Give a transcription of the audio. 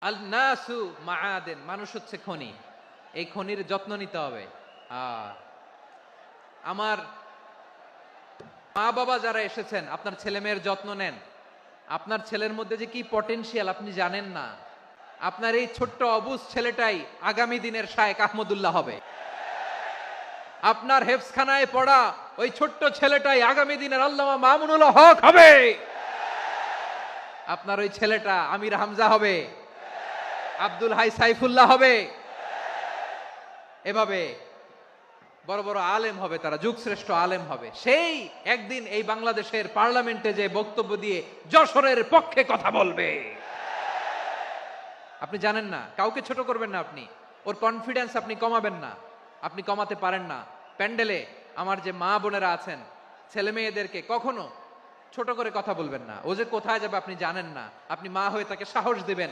আল নাসু মাআদেন, মানুষ হচ্ছে খনি, এই খনির যত্ন নিতে হবে। আমার মা বাবা যারা এসেছেন, আপনার ছেলে মেয়ের যত্ন নেন। আপনার ছেলের মধ্যে যে কি পটেনশিয়াল আপনি জানেন না। আপনার এই ছোট্ট অবুজ ছেলেটাই আগামী দিনের শায়েখ আহমদুল্লাহ হবে। আপনার হেফসখানায় পড়া ওই ছোট্ট ছেলেটাই আগামী দিনের আল্লামা মামুনুল হক হবে। আপনার ওই ছেলেটা আমির হামজা হবে, আব্দুল হাই সাইফুল্লাহ হবে। এভাবে বড় বড় আলেম হবে, তারা যুগশ্রেষ্ঠ আলেম হবে। সেই একদিন এই বাংলাদেশের পার্লামেন্টে যে বক্তব্য দিয়ে যশোরের পক্ষে কথা বলবে। আপনি জানেন না, কাউকে ছোট করবেন না, আপনি ওর কনফিডেন্স আপনি কমাবেন না, আপনি কমাতে পারেন না। প্যান্ডেলে আমার যে মা বোনেরা আছেন, ছেলে মেয়েদেরকে কখনো ছোট করে কথা বলবেন না। ও যে কোথায় যাবে আপনি জানেন না, আপনি মা হয়ে তাকে সাহস দিবেন।